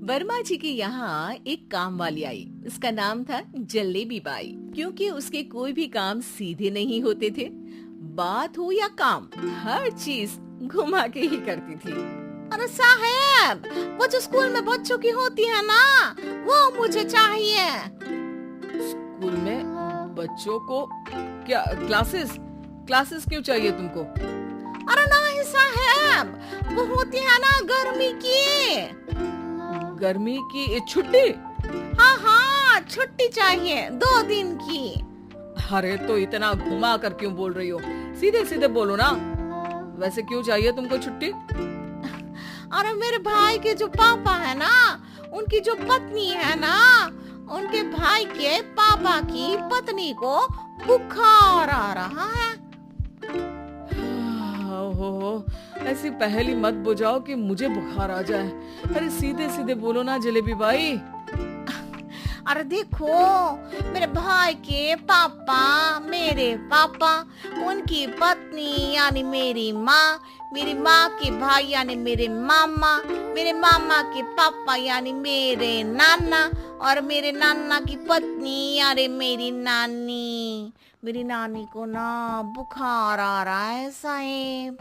वर्मा जी के यहाँ एक काम वाली आई। उसका नाम था जलेबी बाई। क्योंकि उसके कोई भी काम सीधे नहीं होते थे, बात हो या काम, हर चीज घुमा के ही करती थी। अरे साहब, वो जो स्कूल में बच्चों की होती है ना, वो मुझे चाहिए। स्कूल में बच्चों को क्या क्लासेस क्लासेस क्यों चाहिए तुमको? अरे नहीं साहब, वो होती है ना गर्मी की। गर्मी की छुट्टी? हाँ हाँ, छुट्टी चाहिए 2 दिन की। अरे तो इतना घुमा कर क्यों बोल रही हो? सीधे सीधे बोलो ना। वैसे क्यों चाहिए तुमको छुट्टी? अरे मेरे भाई के जो पापा है ना, उनकी जो पत्नी है ना, उनके भाई के पापा की पत्नी को बुखार आ रहा है। ओहो, ऐसी पहेली मत बुझाओ कि मुझे बुखार आ जाए। अरे सीधे सीधे बोलो ना जलेबी बाई। अरे देखो, मेरे भाई के पापा, मेरे पापा, उनकी पत्नी यानी मेरी माँ के भाई यानी मेरे मामा के पापा यानी मेरे नाना, और मेरे नाना की पत्नी यानी मेरी नानी को ना बुखार आ रहा है साहेब।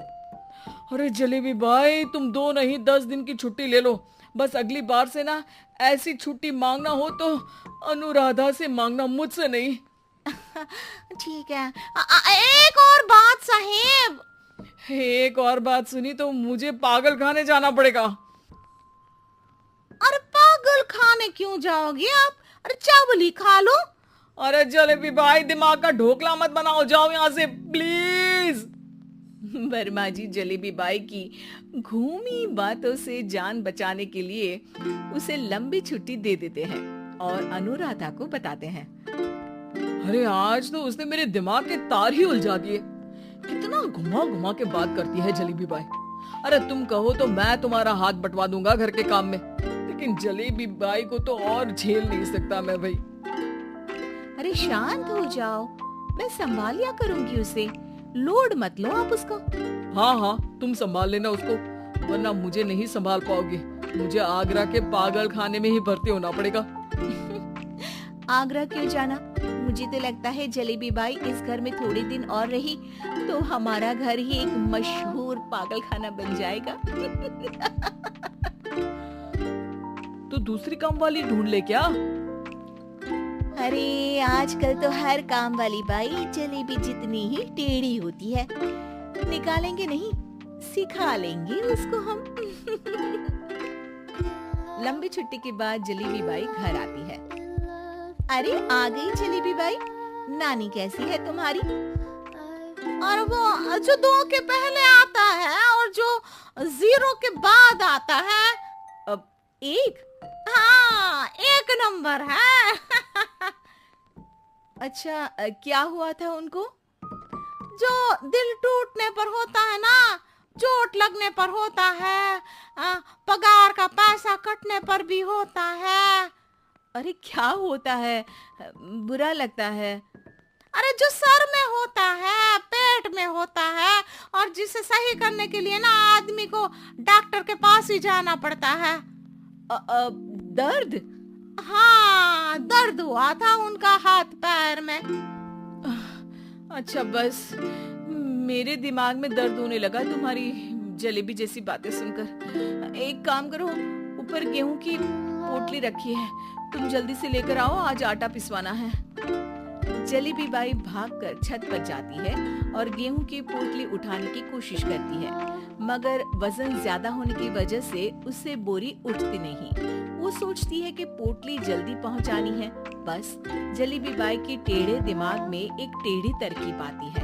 अरे जलेबी भाई, तुम 2 नहीं 10 दिन की छुट्टी ले लो। बस अगली बार से ना ऐसी छुट्टी मांगना हो तो अनुराधा से मांगना, मुझसे नहीं। ठीक है। एक और बात साहेब। एक और बात सुनी तो मुझे पागल खाने जाना पड़ेगा। अरे पागल खाने क्यों जाओगे आप? अरे चावल ही खा लो। अरे जलेबी भाई, दिमाग का ढोकला मत बनाओ, जाओ यहाँ से प्लीज। वर्मा जी जलेबी बाई की घूमी बातों से जान बचाने के लिए उसे लंबी छुट्टी दे देते हैं और अनुराधा को बताते हैं। अरे आज तो उसने मेरे दिमाग के तार ही उलझा दिए। कितना घुमा घुमा के बात करती है जलेबी बाई। अरे तुम कहो तो मैं तुम्हारा हाथ बंटवा दूंगा घर के काम में, लेकिन जलेबी बाई को तो और झेल नहीं सकता मैं भाई। अरे शांत हो जाओ, मैं संभाल लिया करूंगी उसे, लोड मत लो आप उसको। हाँ हाँ, तुम संभाल लेना उसको, वरना मुझे नहीं संभाल पाओगे। मुझे आगरा के पागल खाने में ही भर्ती होना पड़ेगा। आगरा क्यों जाना? मुझे तो लगता है जलेबी बाई इस घर में थोड़े दिन और रही तो हमारा घर ही एक मशहूर पागल खाना बन जाएगा। तो दूसरी काम वाली ढूंढ ले क्या? अरे आजकल तो हर काम वाली बाई जलेबी जितनी ही टेढ़ी होती है। निकालेंगे नहीं, सिखा लेंगे उसको हम। लंबी छुट्टी के बाद जलेबी बाई घर आती है। अरे आ गई जलेबी बाई, नानी कैसी है तुम्हारी? और वो जो 2 के पहले आता है और जो 0 के बाद आता है। अब 1? हाँ, 1 नंबर है। अच्छा, क्या हुआ था उनको? जो दिल टूटने पर होता है ना, चोट लगने पर होता है, पगार का पैसा कटने पर भी होता है। अरे क्या होता है? बुरा लगता है? अरे जो सर में होता है, पेट में होता है, और जिसे सही करने के लिए ना आदमी को डॉक्टर के पास ही जाना पड़ता है। दर्द? हाँ, दर्द हुआ था उनका हाथ पैर में। अच्छा, बस मेरे दिमाग में दर्द होने लगा तुम्हारी जलेबी जैसी बातें सुनकर। एक काम करो, ऊपर गेहूं की पोटली रखी है, तुम जल्दी से लेकर आओ, आज आटा पिसवाना है। जलेबी बाई भागकर छत पर जाती है और गेहूं की पोटली उठाने की कोशिश करती है, मगर वजन ज्यादा होने की वजह से उससे बोरी उठती नहीं। वो सोचती है कि पोटली जल्दी पहुंचानी है। बस जलेबी बाई के टेढ़े दिमाग में एक टेढ़ी तरकीब आती है।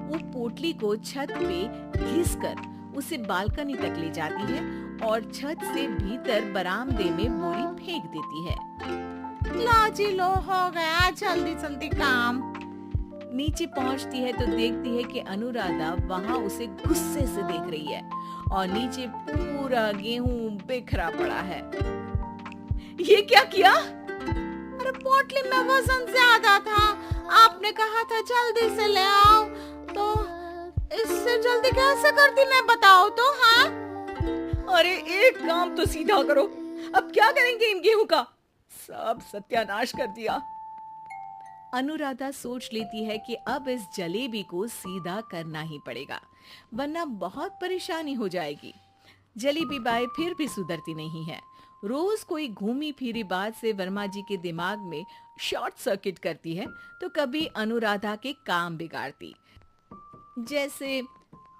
वो पोटली को छत पे घिसकर उसे बालकनी तक ले जाती है और छत से भीतर बरामदे में बोरी फेंक देती है। लाजी लो, हो गया जल्दी जल्दी काम। नीचे पहुंचती है तो देखती है कि अनुराधा वहां उसे गुस्से से देख रही है और नीचे पूरा गेहूं बिखरा पड़ा है। ये क्या किया? अरे पोटली में वजन ज्यादा था, आपने कहा था जल्दी से ले आओ, तो इससे जल्दी कैसे करती मैं बताओ तो। हाँ, अरे एक काम तो सीधा करो, अब क्या करेंगे इन गेहूं का? सब सत्यानाश कर दिया। अनुराधा सोच लेती है कि अब इस जलेबी को सीधा करना ही पड़ेगा, वरना बहुत परेशानी हो जाएगी। जलेबी बाई फिर भी सुधरती नहीं है। रोज कोई घूमी फिरी बात से वर्मा जी के दिमाग में शॉर्ट सर्किट करती है, तो कभी अनुराधा के काम बिगाड़ती। जैसे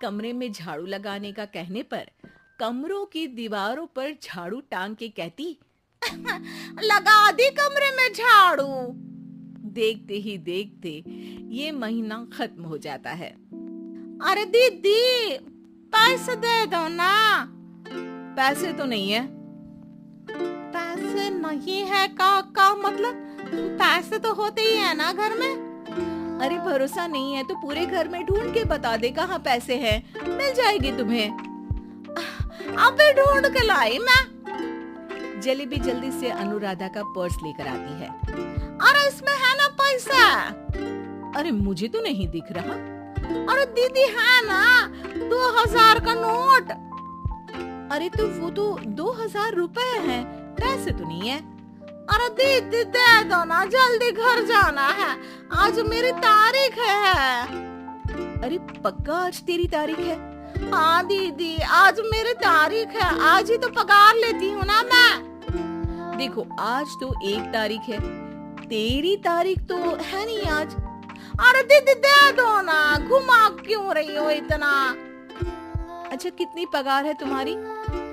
कमरे में झाड़ू लगाने का कहने पर कमरों की दीवारों पर झाड़ू टांग के कहती, लगा दी कमरे में झाड़ू। देखते ही देखते ये महीना खत्म हो जाता है। अरे दीदी, पैसे दे दो ना। पैसे तो नहीं है। पैसे नहीं है का मतलब? पैसे तो होते ही है ना घर में। अरे भरोसा नहीं है तो पूरे घर में ढूंढ के बता दे कहाँ पैसे हैं, मिल जाएगी तुम्हें। अबे ढूंढ के लाई मैं। जलेबी जल्दी से अनुराधा का पर्स लेकर आती है। अरे इसमें है ना पैसा? अरे मुझे तो नहीं दिख रहा। अरे दीदी है ना 2000 का नोट। अरे तो वो तो 2000 रुपए है, पैसे तो नहीं है। अरे दीदी दे दो ना, जल्दी घर जाना है, आज मेरी तारीख है। अरे पक्का आज तेरी तारीख है? हाँ दीदी, आज मेरी तारीख है, आज ही तो पगार लेती हूँ ना मैं। देखो आज तो 1 तारीख है, तेरी तारीख तो है नहीं आज। अरे दीदी दे दो ना, घुमा क्यों रही हो इतना? अच्छा कितनी पगार है तुम्हारी?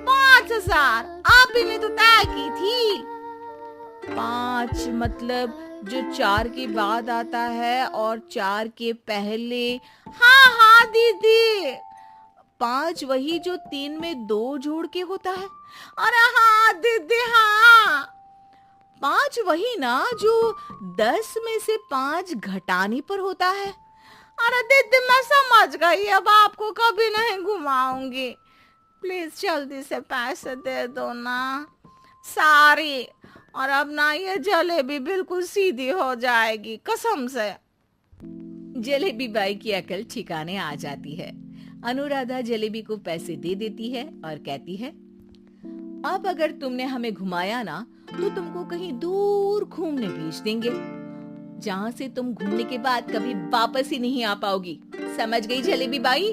5000, आप ही ने तो तय की थी। 5 मतलब जो 4 के बाद आता है और 4 के पहले। हाँ हाँ दीदी। 5 वही जो 3 में 2 जोड़ के होता है। अरे हाँ दीदी हाँ। 5 वही ना जो 10 में से 5 घटाने पर होता है। अरे दीदी मैं समझ गई, अब आपको कभी नहीं घुमाऊंगी। प्लीज जल्दी से पैसे दे दो ना, सारी। और अब ना ये जलेबी बिल्कुल सीधी हो जाएगी कसम से। जलेबी बाई की अकल ठिकाने आ जाती है। अनुराधा जलेबी को पैसे दे देती है और कहती है, अब अगर तुमने हमें घुमाया ना तो तुमको कहीं दूर घूमने भेज देंगे, जहाँ से तुम घूमने के बाद कभी वापस ही नहीं आ पाओगी। समझ गई जलेबी बाई?